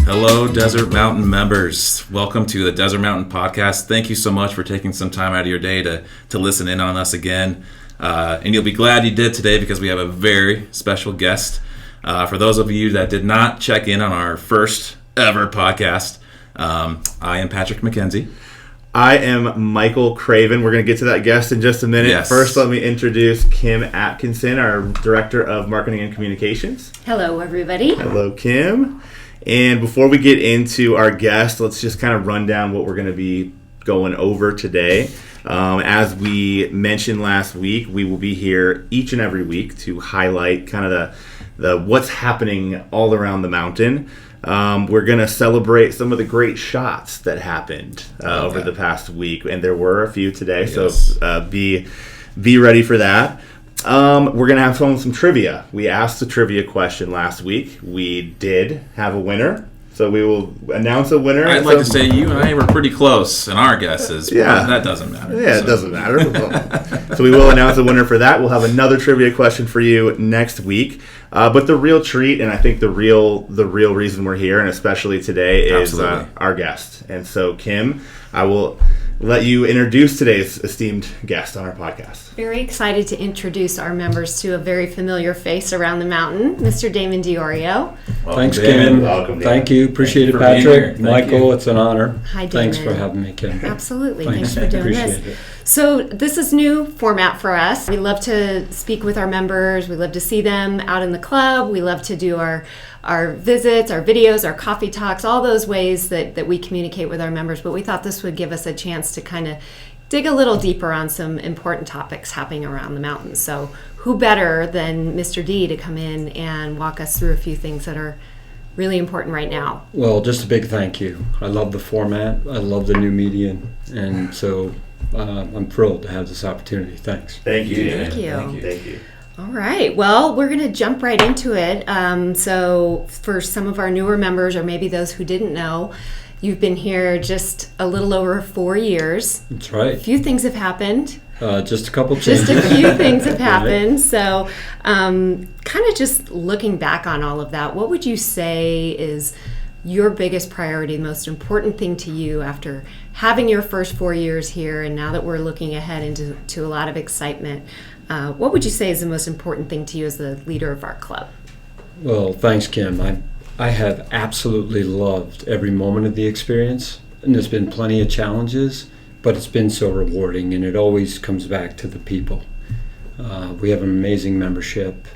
Hello, Desert Mountain members. Welcome to the Desert Mountain Podcast. Thank you so much for taking some time out of your day to listen in on us again. And you'll be glad you did today because we have a very special guest. For those of you that did not check in on our first ever podcast, I am Patrick McKenzie. I am Michael Craven. We're going to get to that guest in just a minute. Yes. First, let me introduce Kim Atkinson, our Director of Marketing and Communications. Hello, everybody. Hello, Kim. And before we get into our guest, let's just kind of run down what we're going to be going over today. As we mentioned last week, we will be here each and every week to highlight kind of the what's happening all around the mountain. We're going to celebrate some of the great shots that happened over the past week, and there were a few today, yes. So be ready for that. We're going to have some trivia. We asked a trivia question last week. We did have a winner, so we will announce a winner. I'd like to say you and I were pretty close in our guesses, but that doesn't matter. Yeah, It doesn't matter. So we will announce a winner for that. We'll have another trivia question for you next week. But the real treat, and I think the real reason we're here, and especially today, is our guest. And so, Kim, I will let you introduce today's esteemed guest on our podcast. Very excited to introduce our members to a very familiar face around the mountain, Mr. Damon Diorio. Thanks, Kim. Welcome, Thank you. Appreciate it, Patrick. Michael, it's an honor. Hi, Damon. Thanks for having me, Kim. Absolutely. Thanks for doing this. It. So this is new format for us. We love to speak with our members. We love to see them out in the club. We love to do our visits, our videos, our coffee talks, all those ways that we communicate with our members. But we thought this would give us a chance to kind of dig a little deeper on some important topics happening around the mountains. So who better than Mr. D to come in and walk us through a few things that are really important right now? Well, just a big thank you. I love the format. I love the new medium. And so I'm thrilled to have this opportunity. Thanks. Thank you. Thank you. Thank you. All right. Well, we're going to jump right into it. So for some of our newer members, or maybe those who didn't know, you've been here just a little over 4 years. That's right. A few things have happened. Just a couple changes. Just a few things have happened. Right. So kind of just looking back on all of that, what would you say is your biggest priority, the most important thing to you after having your first 4 years here, and now that we're looking ahead into a lot of excitement? What would you say is the most important thing to you as the leader of our club? Well, thanks, Kim. I have absolutely loved every moment of the experience, and there's been plenty of challenges, but it's been so rewarding, and it always comes back to the people. We have an amazing membership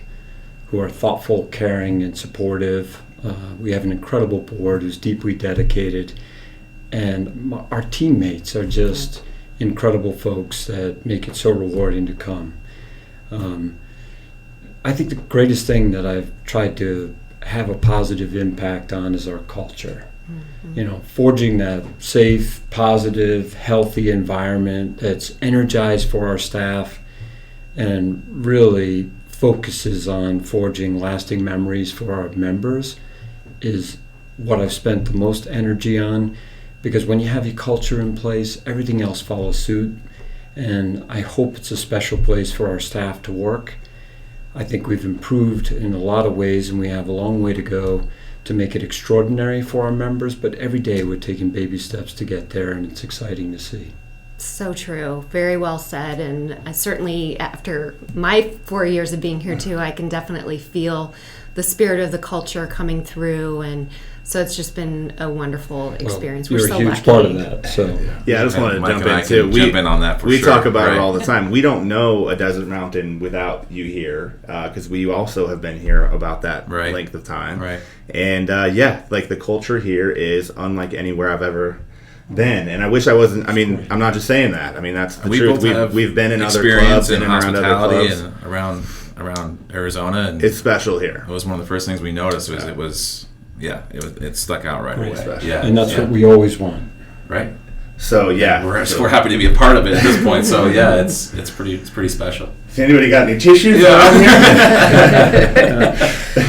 who are thoughtful, caring, and supportive. We have an incredible board who's deeply dedicated, and our teammates are just incredible folks that make it so rewarding to come. I think the greatest thing that I've tried to have a positive impact on is our culture. Mm-hmm. Forging that safe, positive, healthy environment that's energized for our staff and really focuses on forging lasting memories for our members is what I've spent the most energy on, because when you have your culture in place, everything else follows suit. And I hope it's a special place for our staff to work. I think we've improved in a lot of ways, and we have a long way to go to make it extraordinary for our members, but every day we're taking baby steps to get there, and it's exciting to see. So true. Very well said. And certainly after my 4 years of being here too, I can definitely feel the spirit of the culture coming through, and so it's just been a wonderful experience. Well, we're so lucky. You're a huge part of that. So I just wanted to Mike jump and in I too. Jump in on that for we sure. talk about right. it all the time. We don't know a desert mountain without you here, because we also have been here about that length of time. Right. And the culture here is unlike anywhere I've ever been, and I wish I wasn't. I mean, I'm not just saying that. I mean, that's the truth. We've been in other clubs and around other clubs and around Arizona, and it's special here. It was one of the first things we noticed. It stuck out right away. Special. Yeah, and that's what we always want. Right. So we're happy to be a part of it at this point. So it's pretty special. Has anybody got any tissues around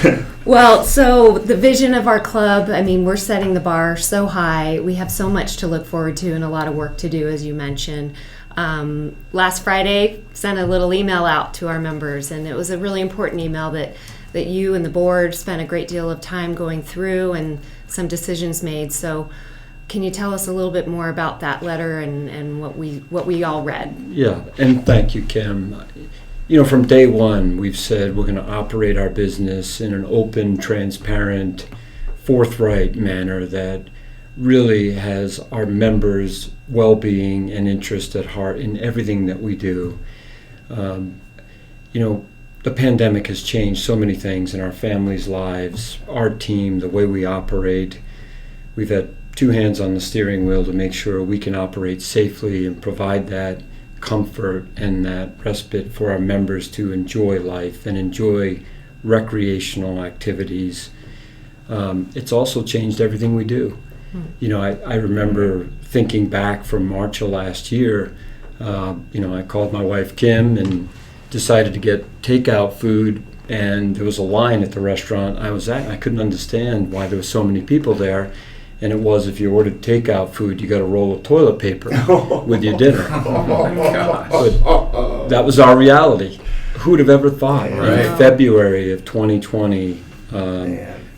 here? Well, so the vision of our club, I mean, we're setting the bar so high. We have so much to look forward to and a lot of work to do, as you mentioned. Last Friday, sent a little email out to our members, and it was a really important email that you and the board spent a great deal of time going through and some decisions made. So can you tell us a little bit more about that letter and what we all read? Yeah, and thank you, Kim. From day one, we've said we're going to operate our business in an open, transparent, forthright manner that really has our members' well-being and interest at heart in everything that we do. The pandemic has changed so many things in our families' lives, our team, the way we operate. We've had two hands on the steering wheel to make sure we can operate safely and provide that comfort and that respite for our members to enjoy life and enjoy recreational activities. It's also changed everything we do. I remember thinking back from March of last year, I called my wife Kim and decided to get takeout food, and there was a line at the restaurant I was at. I couldn't understand why there were so many people there, and it was if you ordered takeout food, you got a roll of toilet paper with your dinner. Oh my gosh. But that was our reality. Who'd have ever thought in February of 2020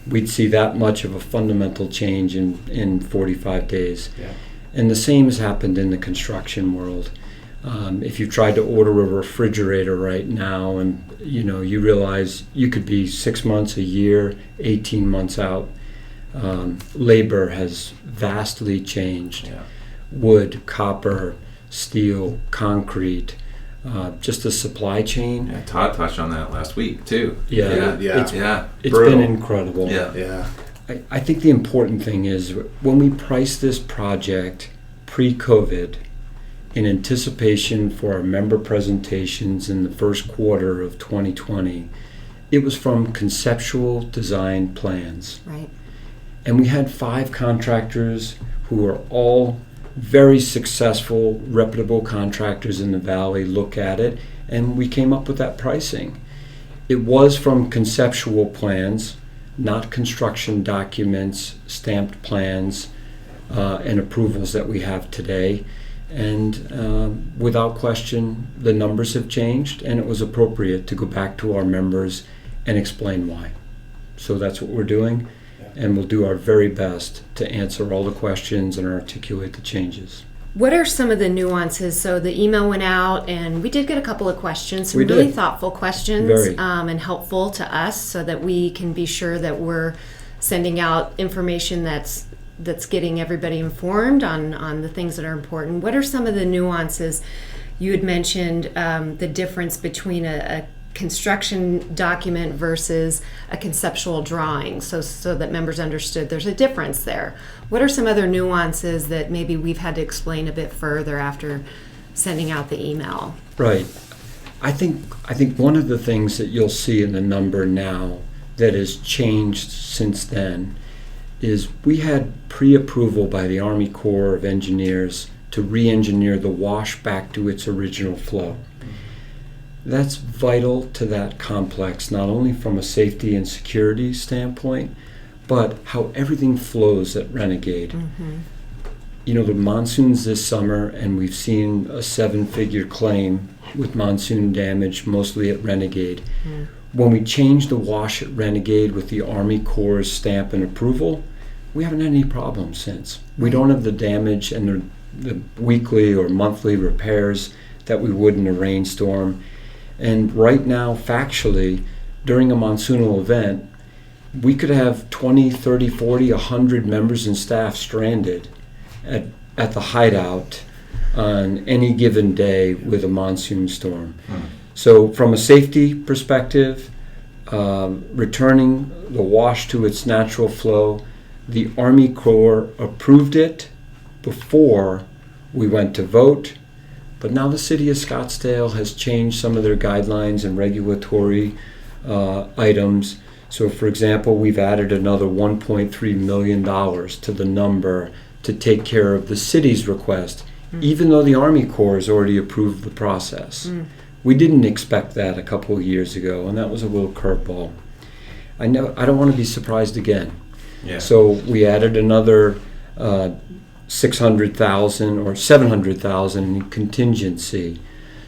we'd see that much of a fundamental change in 45 days? Yeah. And the same has happened in the construction world. If you tried to order a refrigerator right now and you realize you could be 6 months, a year, 18 months out, labor has vastly changed. Yeah. Wood, copper, steel, concrete, just the supply chain. Yeah, Todd touched on that last week too. Yeah. It's Brutal. been incredible. Yeah. I think the important thing is when we priced this project pre-COVID in anticipation for our member presentations in the first quarter of 2020, it was from conceptual design plans. Right. And we had 5 contractors who were all very successful, reputable contractors in the Valley look at it, and we came up with that pricing. It was from conceptual plans, not construction documents, stamped plans, and approvals that we have today. And without question, the numbers have changed, and it was appropriate to go back to our members and explain why. So that's what we're doing, and we'll do our very best to answer all the questions and articulate the changes. What are some of the nuances? So the email went out, and we did get a couple of questions, some We really did. thoughtful questions, Very. And helpful to us, so that we can be sure that we're sending out information that's getting everybody informed on the things that are important. What are some of the nuances? You had mentioned the difference between a construction document versus a conceptual drawing, so that members understood there's a difference there. What are some other nuances that maybe we've had to explain a bit further after sending out the email? Right. I think one of the things that you'll see in the number now that has changed since then is we had pre-approval by the Army Corps of Engineers to re-engineer the wash back to its original flow. That's vital to that complex, not only from a safety and security standpoint, but how everything flows at Renegade. Mm-hmm. The monsoons this summer, and we've seen a 7-figure claim with monsoon damage, mostly at Renegade. Mm. When we changed the wash at Renegade with the Army Corps' stamp and approval, we haven't had any problems since. We don't have the damage and the weekly or monthly repairs that we would in a rainstorm. And right now, factually, during a monsoonal event, we could have 20, 30, 40, 100 members and staff stranded at the hideout on any given day with a monsoon storm. So from a safety perspective, returning the wash to its natural flow, the Army Corps approved it before we went to vote. But now the city of Scottsdale has changed some of their guidelines and regulatory items. So, for example, we've added another $1.3 million to the number to take care of the city's request, even though the Army Corps has already approved the process. We didn't expect that a couple of years ago, and that was a little curveball. I don't want to be surprised again. Yeah. So we added another $600,000 or $700,000 in contingency.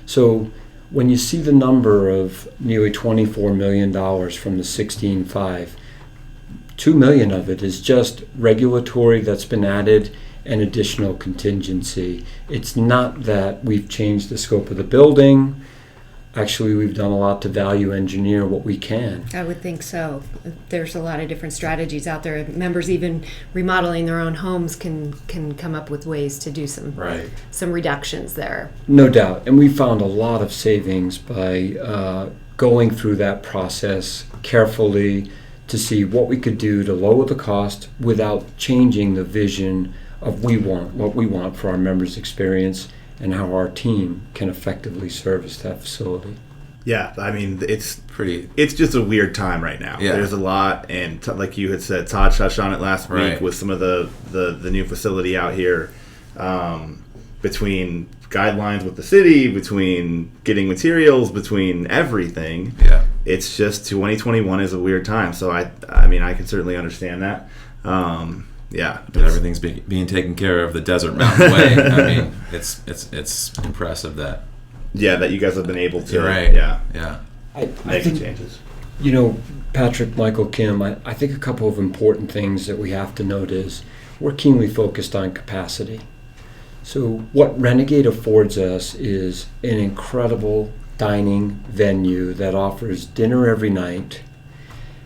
So when you see the number of nearly $24 million from the 16.5, $2 million of it is just regulatory that's been added and additional contingency. It's not that we've changed the scope of the building. Actually, we've done a lot to value engineer what we can. I would think so. There's a lot of different strategies out there. Members even remodeling their own homes can come up with ways to do some reductions there. No doubt. And we found a lot of savings by going through that process carefully to see what we could do to lower the cost without changing the vision of what we want for our members' experience and how our team can effectively service that facility. Yeah, I mean, it's just a weird time right now. Yeah. There's a lot, and like you had said, Todd touched on it last week with some of the new facility out here, between guidelines with the city, between getting materials, between everything. Yeah. It's just 2021 is a weird time, so I mean, I can certainly understand that. But everything's being taken care of the Desert Mountain way. I mean, it's impressive that you guys have been able to I think changes. You know, Patrick, Michael, Kim, I think a couple of important things that we have to note is we're keenly focused on capacity. So what Renegade affords us is an incredible dining venue that offers dinner every night,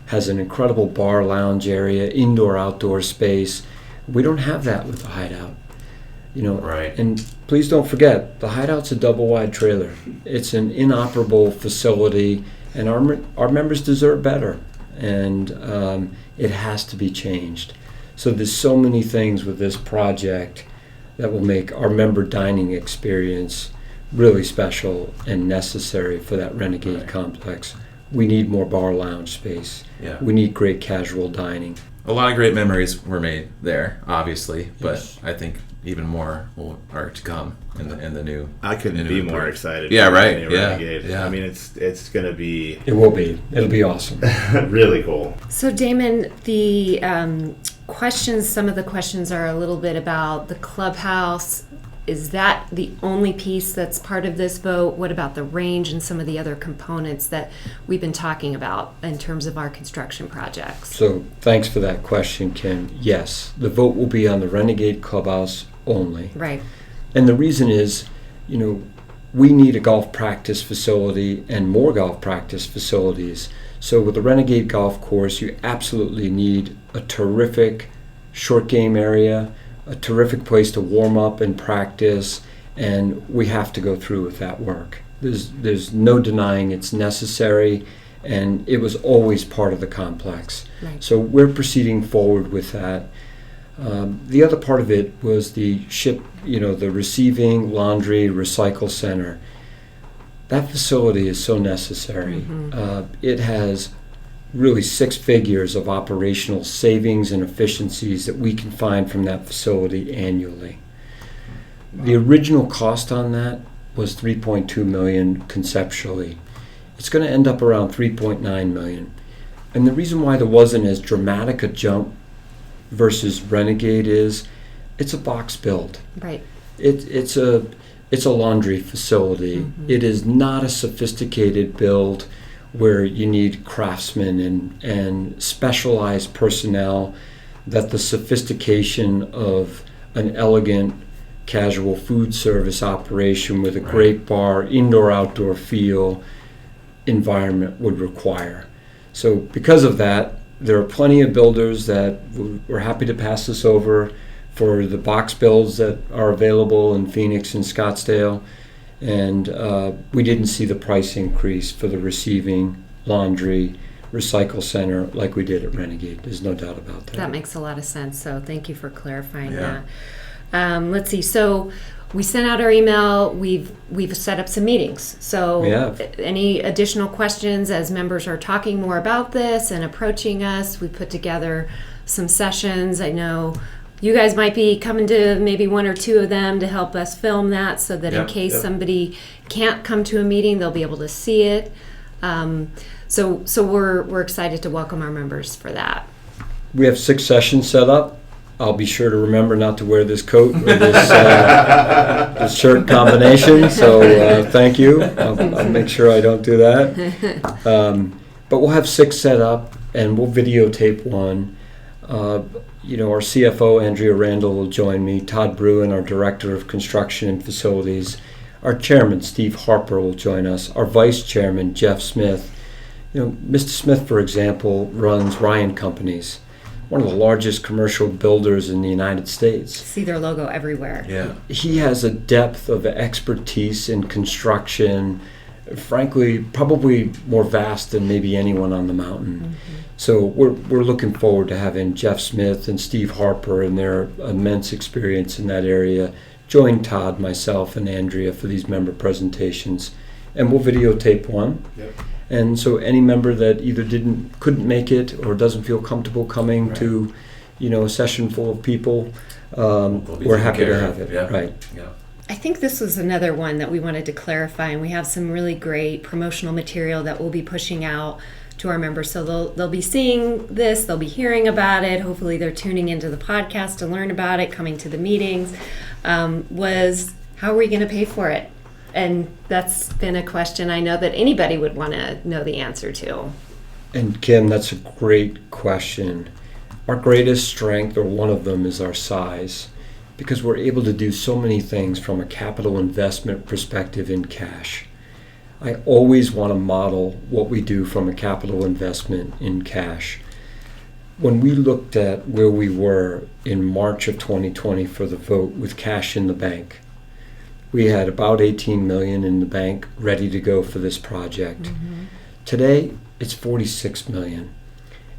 has an incredible bar lounge area, indoor-outdoor space. We don't have that with the Hideout. And please don't forget, the Hideout's a double-wide trailer. It's an inoperable facility, and our members deserve better, and it has to be changed. So there's so many things with this project that will make our member dining experience really special and necessary for that Renegade complex. We need more bar lounge space. Yeah. We need great casual dining. A lot of great memories were made there, obviously, but Yes. I think even more are to come in the new. I couldn't be more excited. Yeah, for right. the new Renegade. Yeah. I mean, it's going to be It will be. It'll be awesome. really cool. So Damon, the some of the questions are a little bit about the clubhouse. Is that the only piece that's part of this vote? What about the range and some of the other components that we've been talking about in terms of our construction projects? So thanks for that question, Kim. Yes, the vote will be on the Renegade Clubhouse only. Right. And the reason is, we need a golf practice facility and more golf practice facilities. So with the Renegade Golf Course, you absolutely need a terrific short game area, a terrific place to warm up and practice, and we have to go through with that work. There's no denying it's necessary, and it was always part of the complex. Right. So we're proceeding forward with that. The other part of it was the the receiving, laundry, recycle center. That facility is so necessary. Mm-hmm. It has really 6 figures of operational savings and efficiencies that we can find from that facility annually. The original cost on that was $3.2 million conceptually. It's going to end up around $3.9 million. And the reason why there wasn't as dramatic a jump versus Renegade is it's a box build. Right. It's a laundry facility. Mm-hmm. It is not a sophisticated build where you need craftsmen and specialized personnel that the sophistication of an elegant casual food service operation with a great bar, indoor-outdoor feel environment would require. So because of that, there are plenty of builders that were happy to pass this over for the box builds that are available in Phoenix and Scottsdale. And we didn't see the price increase for the receiving, laundry, recycle center like we did at Renegade. There's no doubt about that. That makes a lot of sense. So thank you for clarifying that. Let's see. So we sent out our email. We've set up some meetings. So any additional questions as members are talking more about this and approaching us, we put together some sessions. I know you guys might be coming to maybe 1 or 2 of them to help us film that so that in case somebody can't come to a meeting, they'll be able to see it. So we're excited to welcome our members for that. We have 6 sessions set up. I'll be sure to remember not to wear this coat or this shirt combination, so thank you. I'll make sure I don't do that. But we'll have 6 set up, and we'll videotape one. Our CFO, Andrea Randall, will join me. Todd Bruin, our Director of Construction and Facilities. Our Chairman, Steve Harper, will join us. Our Vice Chairman, Jeff Smith. Mr. Smith, for example, runs Ryan Companies, one of the largest commercial builders in the United States. See their logo everywhere. Yeah. He has a depth of expertise in construction, frankly, probably more vast than maybe anyone on the mountain. Mm-hmm. So we're looking forward to having Jeff Smith and Steve Harper and their immense experience in that area join Todd, myself, and Andrea for these member presentations. And we'll videotape one. Yep. And so any member that either couldn't make it or doesn't feel comfortable coming to, a session full of people, we're happy to have it. Yeah. Right. Yeah. I think this was another one that we wanted to clarify, and we have some really great promotional material that we'll be pushing out to our members. So they'll be seeing this, they'll be hearing about it. Hopefully they're tuning into the podcast to learn about it, coming to the meetings. Was how are we going to pay for it? And that's been a question I know that anybody would want to know the answer to. And Kim, that's a great question. Our greatest strength, or one of them, is our size, because we're able to do so many things from a capital investment perspective in cash. I always want to model what we do from a capital investment in cash. When we looked at where we were in March of 2020 for the vote with cash in the bank, we had about $18 million in the bank ready to go for this project. Mm-hmm. Today, it's $46 million.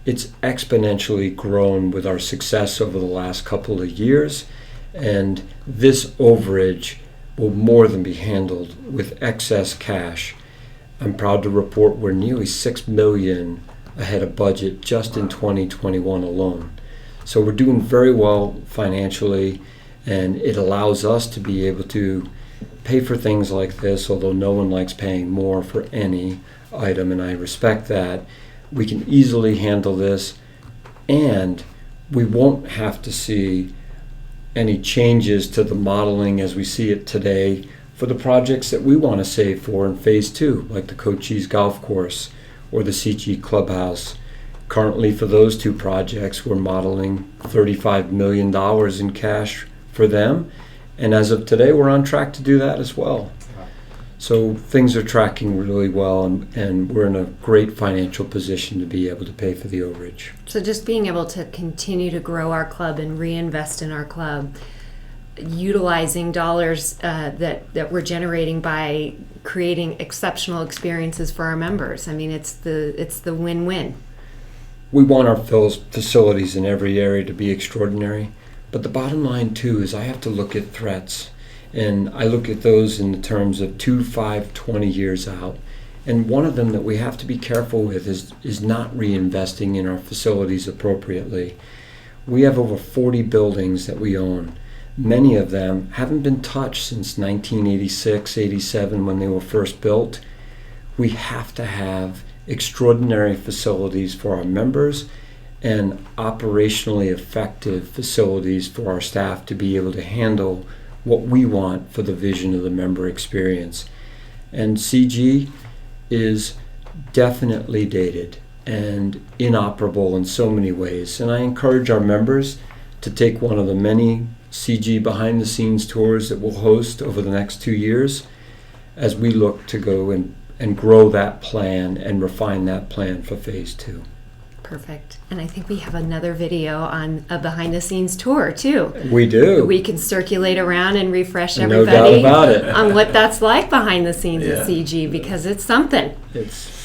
It's exponentially grown with our success over the last couple of years, and this overage will more than be handled with excess cash. I'm proud to report we're nearly $6 million ahead of budget just in 2021 alone. So we're doing very well financially, and it allows us to be able to pay for things like this, although no one likes paying more for any item, and I respect that. We can easily handle this, and we won't have to see any changes to the modeling as we see it today for the projects that we want to save for in phase 2, like the Cochise Golf Course or the CG Clubhouse. Currently, for those two projects, we're modeling $35 million in cash for them, and as of today, we're on track to do that as well. So things are tracking really well, and we're in a great financial position to be able to pay for the overage. So just being able to continue to grow our club and reinvest in our club, utilizing dollars that we're generating by creating exceptional experiences for our members. I mean, it's the win-win. We want our facilities in every area to be extraordinary, but the bottom line too is I have to look at threats. And I look at those in the terms of 2, 5, 20 years out. And one of them that we have to be careful with is not reinvesting in our facilities appropriately. We have over 40 buildings that we own. Many of them haven't been touched since 1986, 87 when they were first built. We have to have extraordinary facilities for our members and operationally effective facilities for our staff to be able to handle what we want for the vision of the member experience. And CG is definitely dated and inoperable in so many ways. And I encourage our members to take one of the many CG behind the scenes tours that we'll host over the next 2 years as we look to go and grow that plan and refine that plan for phase 2. Perfect. And I think we have another video on a behind-the-scenes tour, too. We do. We can circulate around and refresh No everybody doubt about it. on what that's like behind the scenes at CG, because it's something.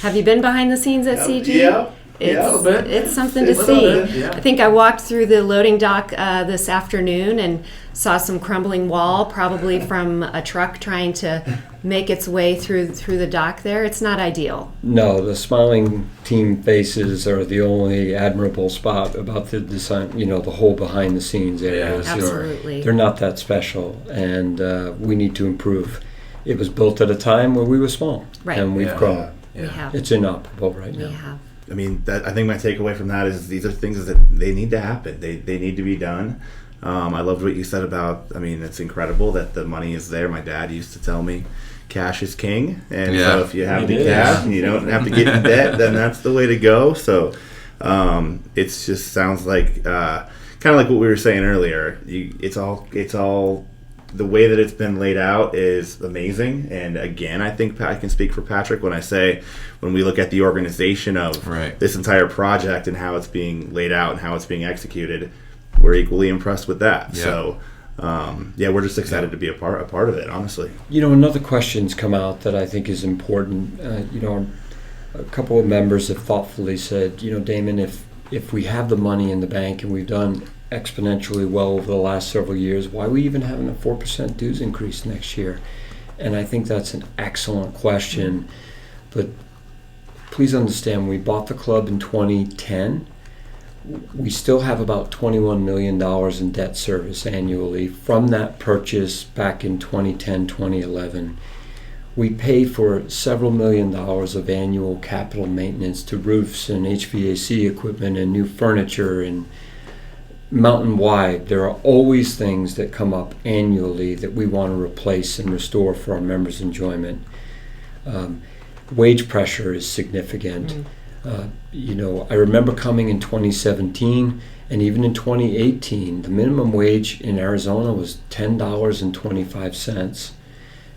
Have you been behind the scenes at CG? Yeah. It's something to see. I think I walked through the loading dock this afternoon and saw some crumbling wall, probably from a truck trying to make its way through the dock there. It's not ideal. No, the smiling team faces are the only admirable spot about the design, the whole behind the scenes areas. Absolutely. They're not that special, and we need to improve. It was built at a time where we were small, right, and we've grown. We have. It's inoperable right now. We have. I mean, I think my takeaway from that is these are things that they need to happen. They need to be done. I loved what you said about, it's incredible that the money is there. My dad used to tell me cash is king. And so if you have the cash and you don't have to get in debt, then that's the way to go. So It just sounds like kind of like what we were saying earlier. It's all the way that it's been laid out is amazing. And again, I think I can speak for Patrick when I say, when we look at the organization of this entire project and how it's being laid out and how it's being executed, we're equally impressed with that. Yeah. So, we're just excited to be a part of it, honestly. Another question's come out that I think is important. A couple of members have thoughtfully said, Damon, if we have the money in the bank and we've done exponentially well over the last several years, why are we even having a 4% dues increase next year? And I think that's an excellent question. But please understand, when we bought the club in 2010, we still have about $21 million in debt service annually from that purchase back in 2010, 2011. We pay for several million dollars of annual capital maintenance to roofs and HVAC equipment and new furniture, and mountain-wide, there are always things that come up annually that we want to replace and restore for our members' enjoyment. Wage pressure is significant. I remember coming in 2017, and even in 2018, the minimum wage in Arizona was $10.25.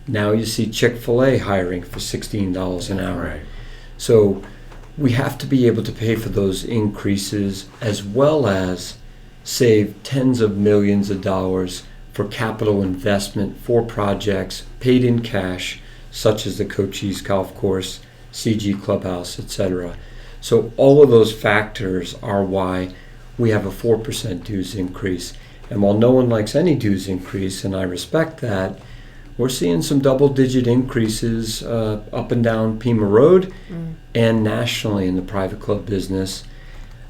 Now you see Chick-fil-A hiring for $16 an hour. Right. So we have to be able to pay for those increases, as well as save tens of millions of dollars for capital investment for projects paid in cash, such as the Cochise Golf Course, CG Clubhouse, etc. So all of those factors are why we have a 4% dues increase. And while no one likes any dues increase, and I respect that, we're seeing some double-digit increases up and down Pima Road and nationally in the private club business.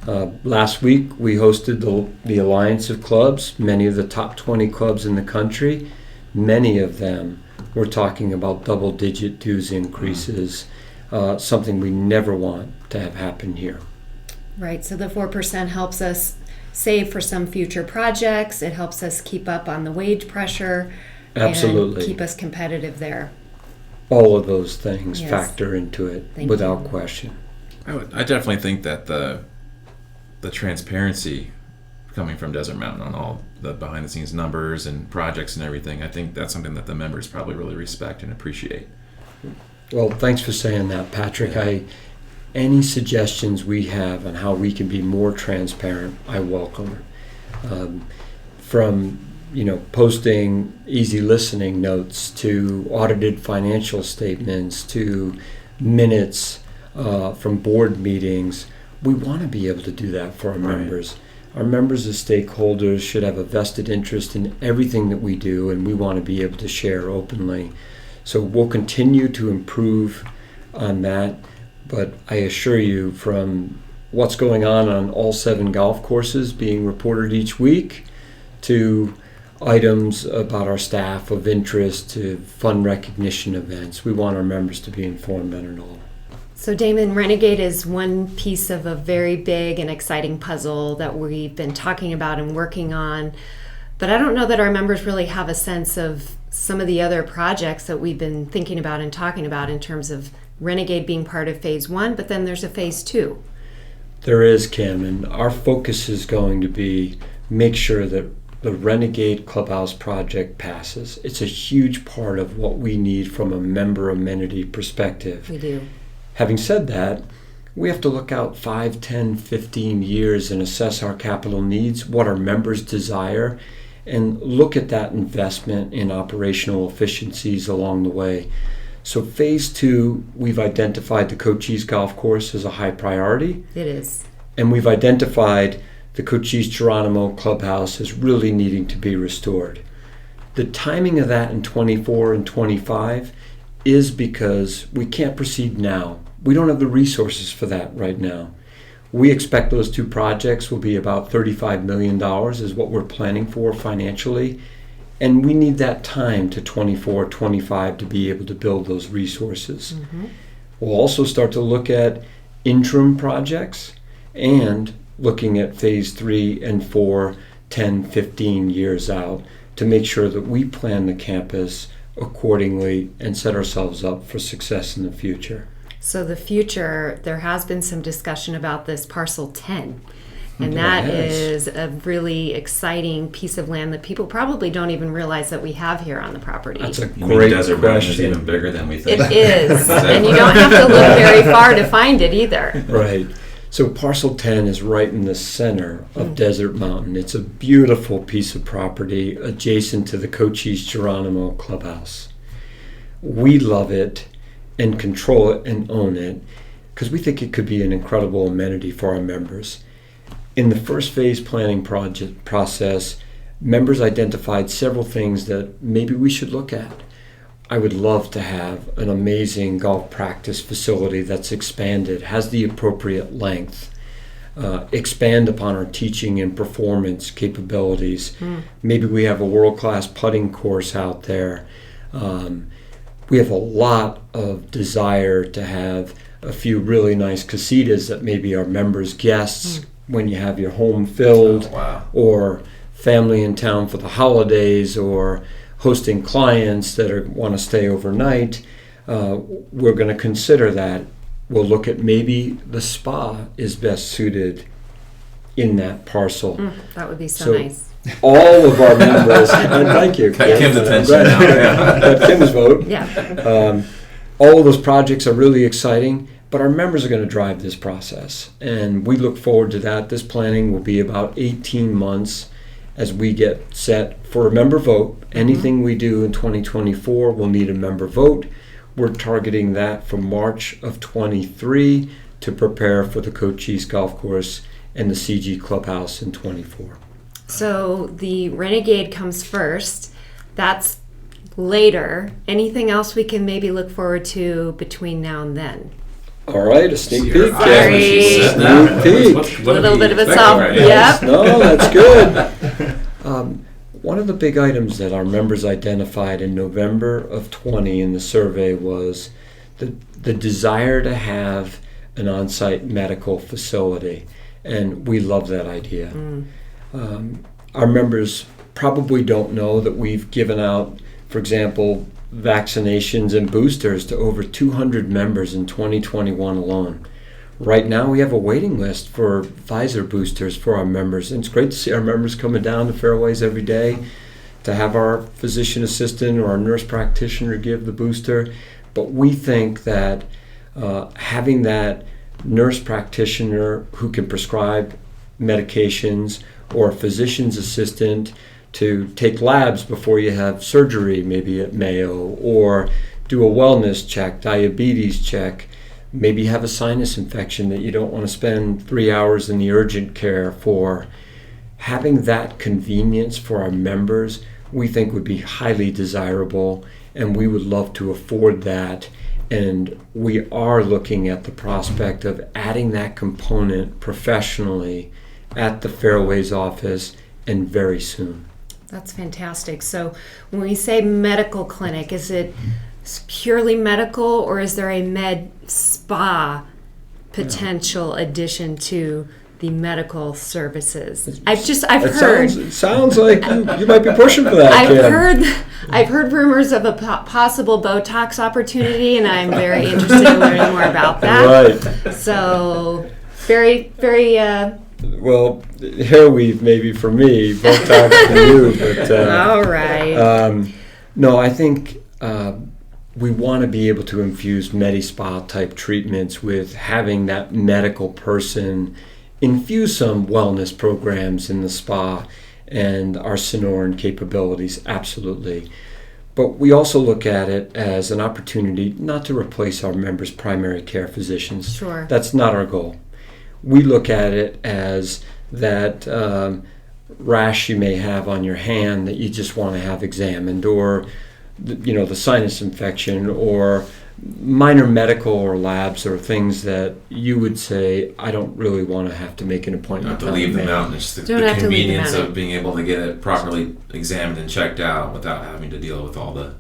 Last week, we hosted the Alliance of Clubs, many of the top 20 clubs in the country. Many of them were talking about double-digit dues increases, something we never want to have happen here. Right, so the 4% helps us save for some future projects. It helps us keep up on the wage pressure. Absolutely. And keep us competitive there. All of those things factor into it without question. I definitely think that the transparency coming from Desert Mountain on all the behind-the-scenes numbers and projects and everything, I think that's something that the members probably really respect and appreciate. Well, thanks for saying that, Patrick. Yeah. Any suggestions we have on how we can be more transparent, I welcome. From posting easy listening notes to audited financial statements to minutes from board meetings. We want to be able to do that for our members. Our members as stakeholders should have a vested interest in everything that we do, and we want to be able to share openly. So we'll continue to improve on that, but I assure you, from what's going on all 7 golf courses being reported each week to items about our staff of interest to fund recognition events, we want our members to be informed on it all. So Damon, Renegade is one piece of a very big and exciting puzzle that we've been talking about and working on, but I don't know that our members really have a sense of some of the other projects that we've been thinking about and talking about in terms of Renegade being part of phase 1, but then there's a phase 2. There is, Kim, and our focus is going to be make sure that the Renegade Clubhouse project passes. It's a huge part of what we need from a member amenity perspective. We do. Having said that, we have to look out 5, 10, 15 years and assess our capital needs, what our members desire, and look at that investment in operational efficiencies along the way. So phase 2, we've identified the Cochise Golf Course as a high priority. It is. And we've identified the Cochise Geronimo Clubhouse as really needing to be restored. The timing of that in 24 and 25 is because we can't proceed now. We don't have the resources for that right now. We expect those 2 projects will be about $35 million is what we're planning for financially. And we need that time to 24, 25 to be able to build those resources. Mm-hmm. We'll also start to look at interim projects and looking at phase 3 and 4, 10, 15 years out to make sure that we plan the campus accordingly and set ourselves up for success in the future. So the future, there has been some discussion about this parcel 10. And that is a really exciting piece of land that people probably don't even realize that we have here on the property. That's a You mean great Desert Mountain is question. even bigger than we think. It is. And you don't have to look very far to find it either. Right. So parcel 10 is right in the center of Desert Mountain. It's a beautiful piece of property adjacent to the Cochise Geronimo Clubhouse. We love it and control it and own it because we think it could be an incredible amenity for our members. In the first phase planning process, members identified several things that maybe we should look at. I would love to have an amazing golf practice facility that's expanded, has the appropriate length, expand upon our teaching and performance capabilities. Maybe we have a world-class putting course out there. We have a lot of desire to have a few really nice casitas that maybe our members' guests, when you have your home filled, or family in town for the holidays, or hosting clients that want to stay overnight, we're going to consider that. We'll look at maybe the spa is best suited in that parcel. That would be so nice. All of our members, and thank you. Got Kim's attention now. Got Kim's vote. Yeah. All of those projects are really exciting, but our members are going to drive this process, and we look forward to that. This planning will be about 18 months as we get set for a member vote. Anything we do in 2024 will need a member vote. We're targeting that for March of 23 to prepare for the Cochise Golf Course and the CG Clubhouse in 24. So the Renegade comes first. That's later. Anything else we can maybe look forward to between now and then? All right, a sneak peek. Sorry. Sneak peek. A little bit of a soft. soft. Yep. No, that's good. One of the big items that our members identified in November of 20 in the survey was the desire to have an on-site medical facility, and we love that idea. Our members probably don't know that we've given out, for example, vaccinations and boosters to over 200 members in 2021 alone. Right now we have a waiting list for Pfizer boosters for our members, and it's great to see our members coming down to Fairways every day to have our physician assistant or our nurse practitioner give the booster. But we think that having that nurse practitioner who can prescribe medications, or a physician's assistant to take labs before you have surgery, maybe at Mayo, or do a wellness check, diabetes check, maybe have a sinus infection that you don't want to spend 3 hours in the urgent care for. Having that convenience for our members, we think would be highly desirable, and we would love to afford that. And we are looking at the prospect of adding that component professionally at the Fairways office, and very soon. That's fantastic. So when we say medical clinic, is it purely medical, or is there a med spa potential addition to the medical services? I've heard. It sounds like you might be pushing for that. I've heard rumors of a possible Botox opportunity, and I'm very interested in learning more about that. Right. So very, very. Well, hair weave maybe for me, Botox for you, but all right. No, I think we want to be able to infuse Medi-Spa type treatments with having that medical person infuse some wellness programs in the spa and our Sonoran capabilities, absolutely. But we also look at it as an opportunity not to replace our members' primary care physicians. Sure. That's not our goal. We look at it as that rash you may have on your hand that you just want to have examined, or the sinus infection, or minor medical or labs, or things that you would say, I don't really want to have to make an appointment. Not to leave the mountain. It's the convenience of being able to get it properly examined and checked out without having to deal with all the...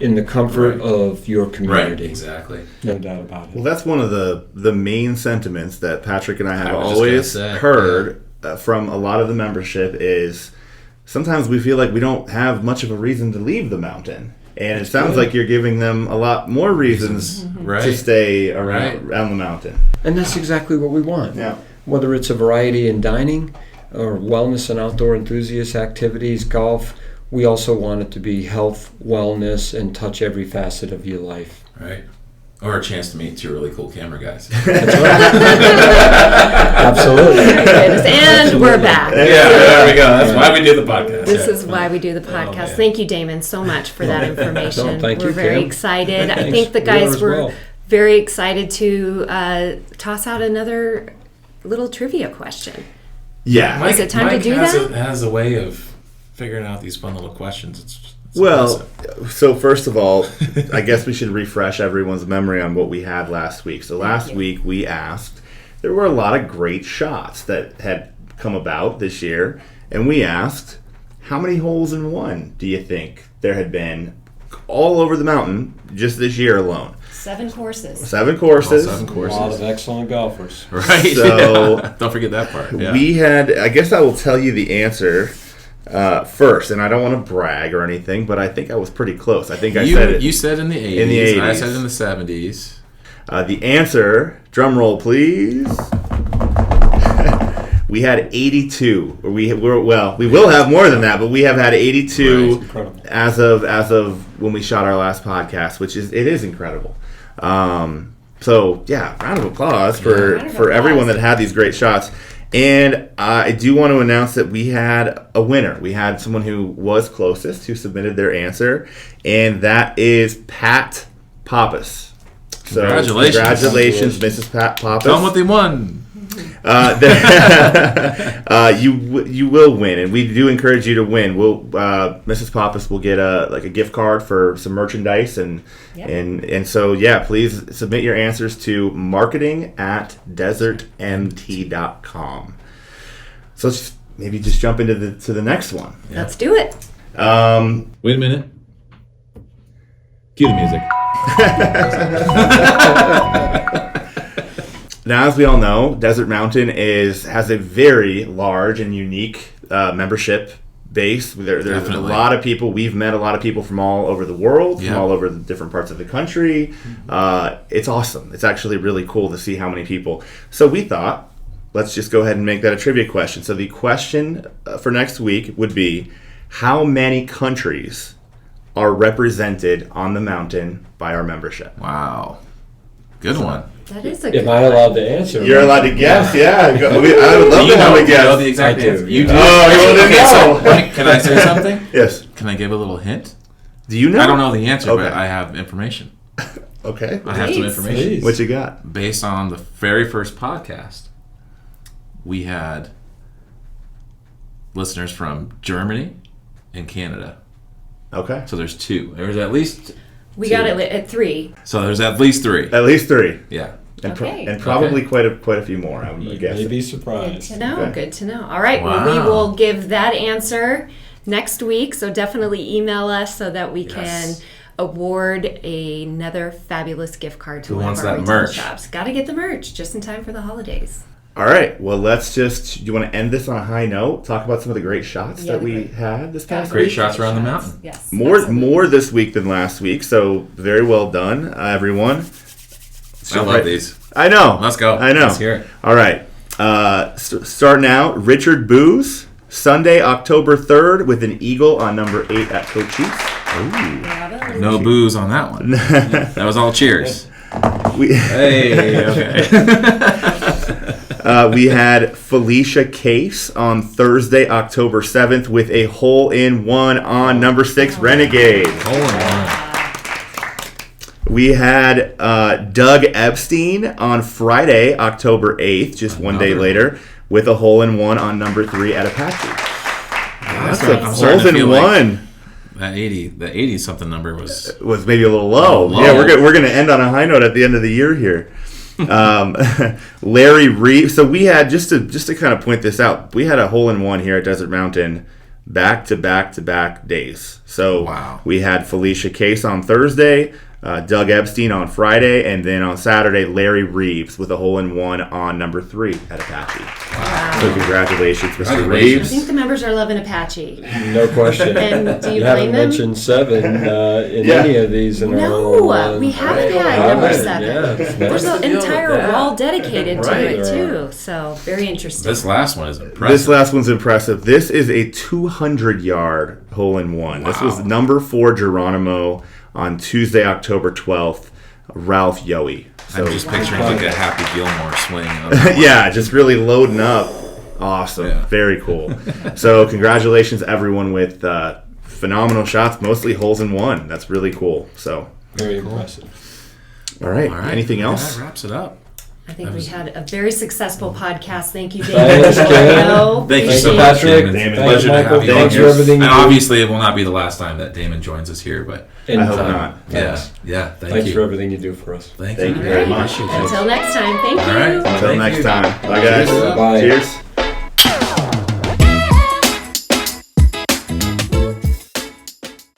In the comfort of your community. Right, exactly. No doubt about it. Well, that's one of the main sentiments that Patrick and I have always heard from a lot of the membership is sometimes we feel like we don't have much of a reason to leave the mountain. And it sounds like you're giving them a lot more reasons to stay around the mountain. And that's exactly what we want. Yeah. Whether it's a variety in dining or wellness and outdoor enthusiast activities, golf, we also want it to be health, wellness, and touch every facet of your life. Right. Or a chance to meet two really cool camera guys. That's right. Absolutely. And we're back. Yeah, there we go. That's why we do the podcast. This is why we do the podcast. Thank you, Damon, so much for that information. No, thank you, We're very Kim. excited. I Thanks. think the We guys are as were well. very excited to toss out another little trivia question. Yeah. Is it time to do has that? has a way of figuring out these fun little questions. It's Well, impressive. so first of all, I guess we should refresh everyone's memory on what we had last week. So last week we asked, there were a lot of great shots that had come about this year, and we asked, how many holes in one do you think there had been all over the mountain just this year alone? 7 courses. 7 courses. All 7 A courses. lot of excellent golfers. Right. So- yeah. Don't forget that part. Yeah. We had, I guess I will tell you the answer first, and I don't want to brag or anything, but I think I was pretty close. I think I said it. You said in the 80s. In the 80s. I said in the 70s. The answer, drum roll please. We had 82. We will have more than that, but we have had 82 Right. Incredible. as of when we shot our last podcast, which is incredible. So yeah, round of applause for Round of everyone applause. that had these great shots. And I do want to announce that we had a winner. We had someone who was closest who submitted their answer, and that is Pat Pappas. So Congratulations. congratulations, Mrs. Pat Pappas. Tell them what they won. You will win, and we do encourage you to win. Mrs. Pappas will get a gift card for some merchandise, and so please submit your answers to marketing@desertmt.com. So let's maybe just jump into the next one. Let's do it. Wait a minute. Cue the music. Now, as we all know, Desert Mountain has a very large and unique membership base. There's Definitely. a lot of people. We've met a lot of people from all over the world, Yeah. from all over the different parts of the country. It's awesome. It's actually really cool to see how many people. So we thought, let's just go ahead and make that a trivia question. So the question for next week would be, how many countries are represented on the mountain by our membership? Wow. Good one. That is a good Am I allowed to answer? You're allowed to guess, yeah. I would love to have a You know guess. the exact I do. answer. You do. Oh, you wouldn't Okay, so know. can I say something? Yes. Can I give a little hint? Do you know? I don't know the answer, Okay. but I have information. Okay. I have some Please. information. Please. What you got? Based on the very first podcast, we had listeners from Germany and Canada. Okay. So there's 2. There's at least We 2. got it at 3. So there's at least 3. At least 3. Yeah. And, Okay. and probably quite a few more, I would You guess. may be Good surprised. to know. Okay. Good to know. All right. Well, Wow. we will give that answer next week. So definitely email us so that we can Yes. award another fabulous gift card to Who one wants of our that retail merch? shops. Got to get the merch just in time for the holidays. All right. Well, do you want to end this on a high note? Talk about some of the great shots Yeah, that the we great- had this past Great week? shots around the mountain. Yes. More this week than last week, so very well done, everyone. I love these. I know. Let's go. I know. Let's hear it. All right. Starting out, Richard Booz, Sunday, October 3rd, with an eagle on number 8 at Cochise. Bravo. No booze on that one. That was all cheers. We, Hey, okay. we had Felicia Case on Thursday, October 7th, with a hole-in-one on number 6 Renegade. Hole in one. We had Doug Epstein on Friday, October 8th, just one day Another later, with a hole-in-one on number 3 at Apache. That's a I'm starting to feel holes-in-one. That 80 something number was Was maybe a little low. Low. Yeah, we're gonna end on a high note at the end of the year here. Larry Reed. So we had just to kind of point this out. We had a hole-in-one here at Desert Mountain, back to back days. So Wow. we had Felicia Case on Thursday, Doug Epstein on Friday, and then on Saturday, Larry Reeves with a hole-in-one on number 3 at Apache. Wow. So congratulations, Mr. Congratulations. I Reeves. think the members are loving Apache. No question. And do you You blame haven't them? mentioned 7 in Yeah. any of these in our No, little, we haven't Right. had number Haven't, 7. yeah. There's What's an the deal entire with that? wall dedicated to Right. it too. So very interesting. This last one is impressive. This last one's impressive. This is a 200-yard hole-in-one. This was Wow. number 4 Geronimo on Tuesday, October 12th. Ralph Yohe. I'm just picturing like a Happy Gilmore swing. Yeah, just really loading up. Awesome. Yeah. Very cool. So congratulations everyone with phenomenal shots, mostly holes in one. That's really cool. So Very impressive. all right. All right. Anything Yeah, else? that wraps it up. I think we had a very successful podcast. Thank you, Thanks, Damon. Ken. No, Thank you appreciate so it. much, Patrick. Damon. Damon. Pleasure to Michael, have you thanks on for here. everything you And do. obviously, it will not be the last time that Damon joins us here, but I hope Anytime. not. yeah, yeah. Thank Thanks you. for everything you do for us. Thank Thank you you very All right. much. Until next time, thank All you. right. Until Thank next you. time. Bye guys. Bye. Cheers.